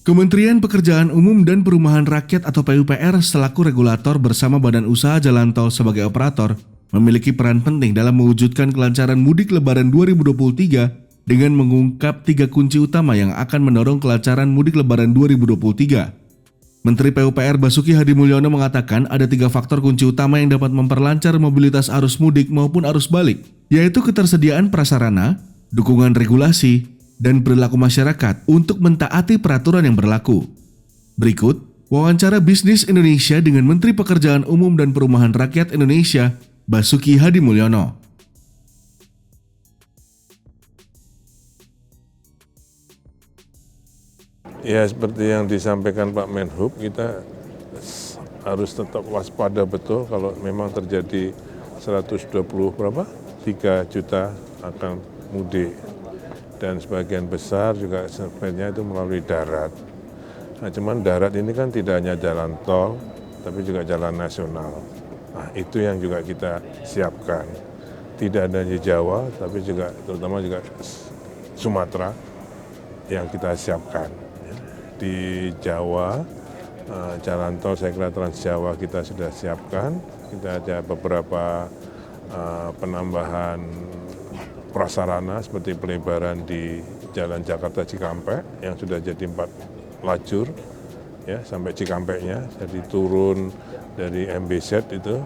Kementerian Pekerjaan Umum dan Perumahan Rakyat atau PUPR selaku regulator bersama Badan Usaha Jalan Tol sebagai operator memiliki peran penting dalam mewujudkan kelancaran mudik Lebaran 2023 dengan mengungkap 3 kunci utama yang akan mendorong kelancaran mudik Lebaran 2023. Menteri PUPR Basuki Hadimulyono mengatakan ada 3 faktor kunci utama yang dapat memperlancar mobilitas arus mudik maupun arus balik, yaitu ketersediaan prasarana, dukungan regulasi, dan perilaku masyarakat untuk mentaati peraturan yang berlaku. Berikut, wawancara Bisnis Indonesia dengan Menteri Pekerjaan Umum dan Perumahan Rakyat Indonesia, Basuki Hadimulyono. Ya, seperti yang disampaikan Pak Menhub, kita harus tetap waspada betul kalau memang terjadi 3 juta akan mudik. Dan sebagian besar juga sebenarnya itu melalui darat. Nah, cuman darat ini kan tidak hanya jalan tol, tapi juga jalan nasional. Nah, itu yang juga kita siapkan. Tidak hanya di Jawa, tapi juga terutama juga Sumatera yang kita siapkan. Di Jawa, jalan tol saya kira Trans Jawa kita sudah siapkan. Kita ada beberapa penambahan prasarana seperti pelebaran di Jalan Jakarta Cikampek yang sudah jadi 4 lajur ya sampai Cikampeknya, jadi turun dari MBZ itu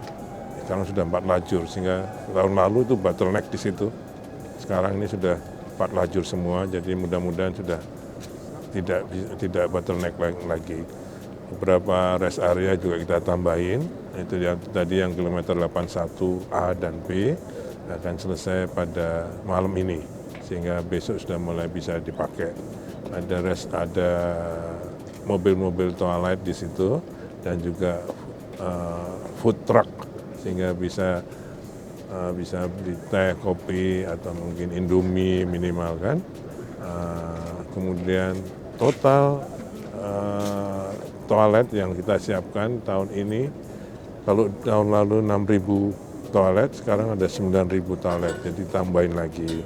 sekarang sudah 4 lajur sehingga tahun lalu itu bottleneck di situ. Sekarang ini sudah 4 lajur semua, jadi mudah-mudahan sudah tidak bottleneck lagi. Beberapa rest area juga kita tambahin, itu yang tadi yang kilometer 81A dan B akan selesai pada malam ini sehingga besok sudah mulai bisa dipakai. Ada mobil-mobil toilet di situ dan juga food truck sehingga bisa beli teh, kopi atau mungkin Indomie minimal kan. Kemudian total toilet yang kita siapkan tahun ini, kalau tahun lalu 6.000 toilet, sekarang ada 9.000 toilet, jadi tambahin lagi.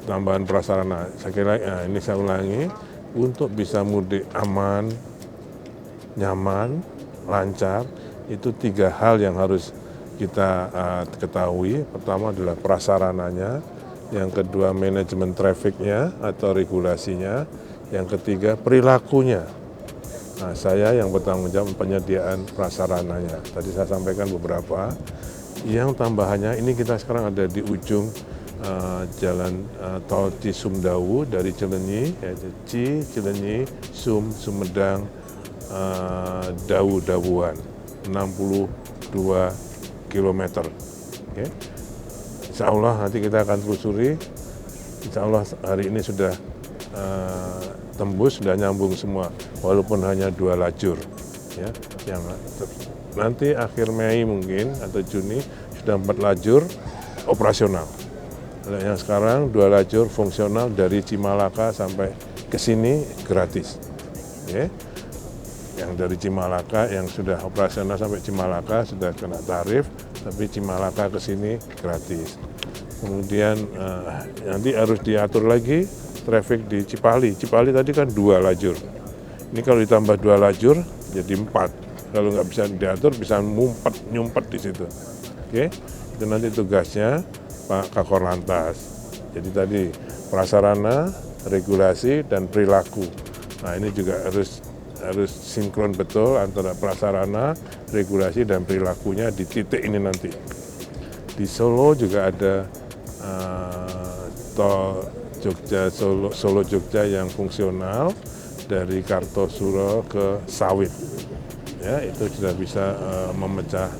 Tambahan prasarana, saya kira ini saya ulangi, untuk bisa mudik aman, nyaman, lancar, itu 3 hal yang harus kita ketahui. Pertama adalah prasarananya, yang kedua manajemen trafficnya atau regulasinya, yang ketiga perilakunya. Nah, saya yang bertanggung jawab penyediaan prasarananya. Tadi saya sampaikan beberapa. Yang tambahannya ini kita sekarang ada di ujung jalan tol Cisumdawu dari Cilenyi, yaitu Cilenyi, Sumedang, Dawuan, 62 km. Okay. Insya Allah nanti kita akan telusuri. Insya Allah hari ini sudah tembus, sudah nyambung semua, walaupun hanya 2 lajur. Ya, yang nanti akhir Mei mungkin atau Juni sudah 4 lajur operasional. Yang sekarang 2 lajur fungsional dari Cimalaka sampai ke sini gratis. Okay. Yang dari Cimalaka yang sudah operasional sampai Cimalaka sudah kena tarif, tapi Cimalaka ke sini gratis. Kemudian nanti harus diatur lagi traffic di Cipali. Cipali tadi kan 2 lajur. Ini kalau ditambah 2 lajur jadi 4. Kalau nggak bisa diatur, bisa nyumpet di situ. Oke, itu nanti tugasnya Pak Kakor Lantas. Jadi tadi prasarana, regulasi, dan perilaku. Nah, ini juga harus sinkron betul antara prasarana, regulasi, dan perilakunya di titik ini nanti. Di Solo juga ada tol Solo Jogja yang fungsional dari Kartosuro ke Sawit. Ya, itu sudah bisa memecah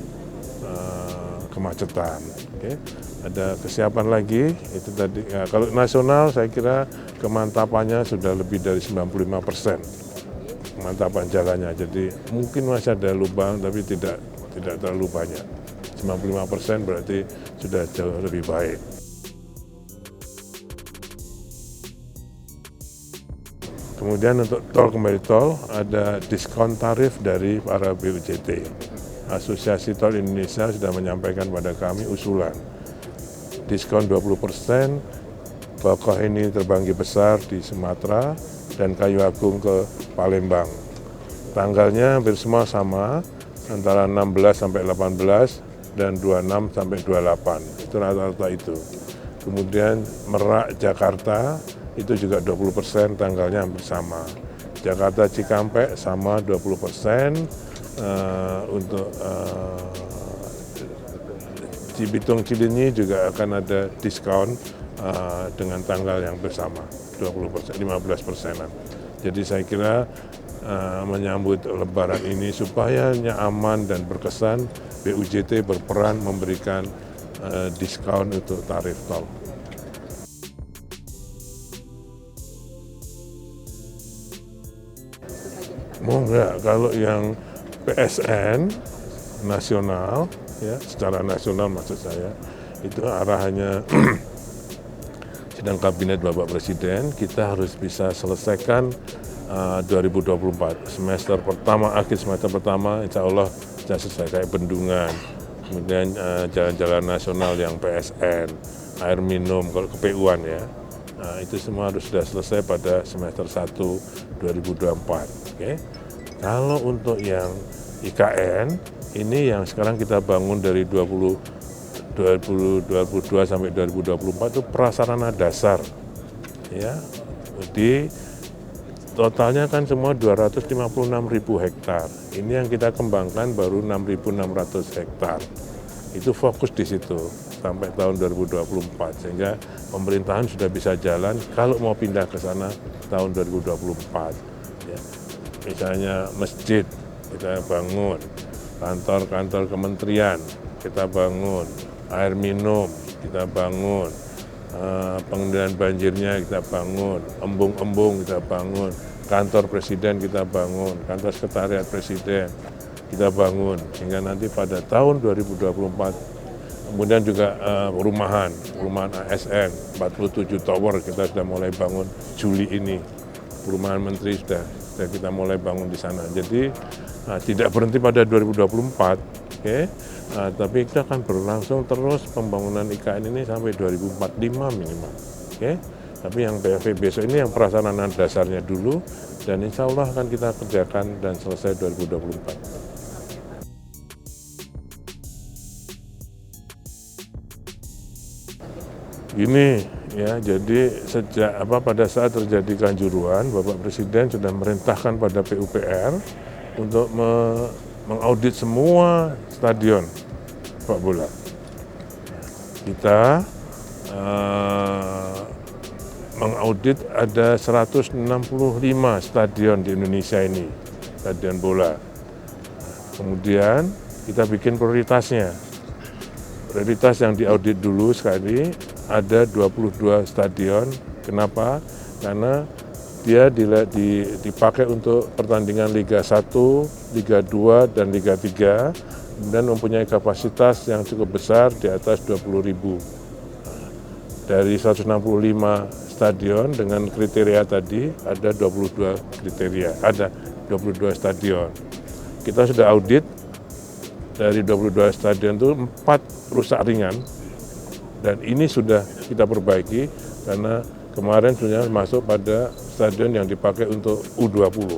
kemacetan. Okay. Ada kesiapan lagi, itu tadi. Ya, kalau nasional saya kira kemantapannya sudah lebih dari 95% kemantapan jalannya. Jadi mungkin masih ada lubang, tapi tidak terlalu banyak. 95% berarti sudah jauh lebih baik. Kemudian untuk tol kembali tol ada diskon tarif dari para BUJT. Asosiasi Tol Indonesia sudah menyampaikan pada kami usulan diskon 20%, Bakauheni terbanggi besar di Sumatera, dan Kayu Agung ke Palembang. Tanggalnya hampir semua sama, antara 16 sampai 18 dan 26 sampai 28. Itu rata-rata itu. Kemudian Merak Jakarta itu juga 20%, tanggalnya hampir sama. Jakarta Cikampek sama 20%, untuk Cibitung Cilenyi juga akan ada diskon dengan tanggal yang bersama, 20%, 15%. Jadi saya kira menyambut Lebaran ini supaya aman dan berkesan, BUJT berperan memberikan diskon untuk tarif tol. Mau enggak, kalau yang PSN nasional, ya secara nasional maksud saya, itu arahannya sidang kabinet Bapak Presiden, kita harus bisa selesaikan 2024 semester pertama, akhir semester pertama insya Allah bisa selesai, kayak bendungan, kemudian jalan-jalan nasional yang PSN, air minum, kalau KPU-an ya, itu semua harus sudah selesai pada semester 1 2024. Okay? Kalau untuk yang IKN, ini yang sekarang kita bangun dari 2022 sampai 2024 itu prasarana dasar, ya. Jadi totalnya kan semua 256.000 hektar. Ini yang kita kembangkan baru 6.600 hektar. Itu fokus di situ sampai tahun 2024, sehingga pemerintahan sudah bisa jalan kalau mau pindah ke sana tahun 2024. Ya. Misalnya masjid kita bangun, kantor-kantor kementerian kita bangun, air minum kita bangun, pengendalian banjirnya kita bangun, embung-embung kita bangun, kantor presiden kita bangun, kantor sekretariat presiden kita bangun, sehingga nanti pada tahun 2024 kemudian juga perumahan ASN 47 tower kita sudah mulai bangun Juli ini, perumahan menteri sudah kita mulai bangun di sana. Jadi tidak berhenti pada 2024, okay? Tapi kita akan berlangsung terus pembangunan IKN ini sampai 2045 minimal. Okay? Tapi yang PFV besok ini yang prasarana dasarnya dulu, dan insya Allah akan kita kerjakan dan selesai 2024. Ini ya, jadi pada saat terjadi Kanjuruhan, Bapak Presiden sudah merintahkan pada PUPR untuk mengaudit semua stadion sepak bola. Kita mengaudit ada 165 stadion di Indonesia ini, stadion bola. Kemudian kita bikin prioritasnya. Prioritas yang diaudit dulu sekali ada 22 stadion. Kenapa? Karena dia dipakai untuk pertandingan Liga 1, Liga 2, dan Liga 3, dan mempunyai kapasitas yang cukup besar di atas 20.000. Dari 165 stadion dengan kriteria tadi ada 22 kriteria, ada 22 stadion. Kita sudah audit, dari 22 stadion itu 4 rusak ringan, dan ini sudah kita perbaiki karena kemarin sudah masuk pada stadion yang dipakai untuk U20.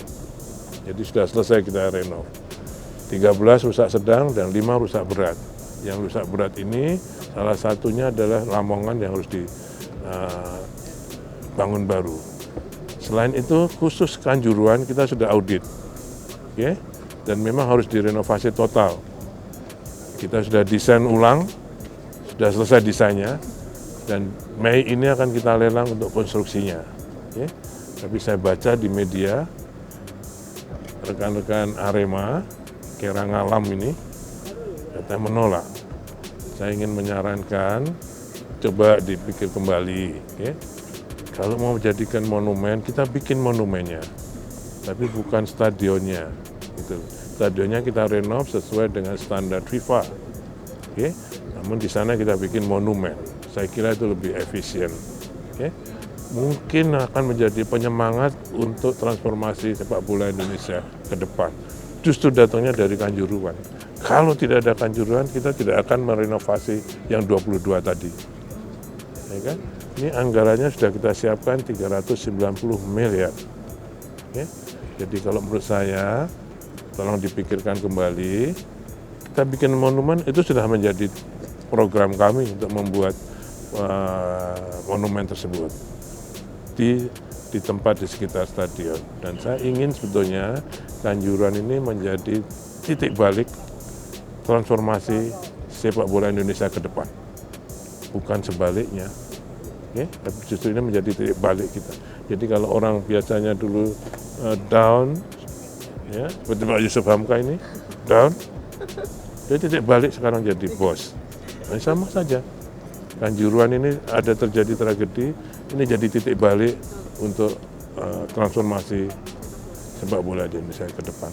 Jadi sudah selesai kita renov. 13 rusak sedang dan 5 rusak berat. Yang rusak berat ini salah satunya adalah Lamongan yang harus dibangun baru. Selain itu khusus Kanjuruhan kita sudah audit, okay? Dan memang harus direnovasi total. Kita sudah desain ulang, sudah selesai desainnya, dan Mei ini akan kita lelang untuk konstruksinya. Okay? Tapi saya baca di media, rekan-rekan Arema, Kerangalam ini, katanya menolak. Saya ingin menyarankan, coba dipikir kembali. Okay? Kalau mau menjadikan monumen, kita bikin monumennya, tapi bukan stadionnya. Gitu. Stadionnya kita renov sesuai dengan standar FIFA. Okay? Namun di sana kita bikin monumen. Saya kira itu lebih efisien. Okay? Mungkin akan menjadi penyemangat untuk transformasi sepak bola Indonesia ke depan. Justru datangnya dari Kanjuruhan. Kalau tidak ada Kanjuruhan, kita tidak akan merenovasi yang 22 tadi. Ya kan? Ini anggarannya sudah kita siapkan 390 miliar. Ya. Jadi kalau menurut saya, tolong dipikirkan kembali. Kita bikin monumen itu sudah menjadi program kami untuk membuat monumen tersebut di tempat di sekitar stadion. Dan saya ingin sebetulnya Kanjuruhan ini menjadi titik balik transformasi sepak bola Indonesia ke depan, bukan sebaliknya. Ya, tapi justru ini menjadi titik balik kita. Jadi kalau orang biasanya dulu down, ya seperti Pak Yusuf Hamka ini down, dia titik balik sekarang jadi bos. Nah, sama saja. Kanjuruhan ini ada terjadi tragedi, ini jadi titik balik untuk transformasi sepak bola di Indonesia ke depan.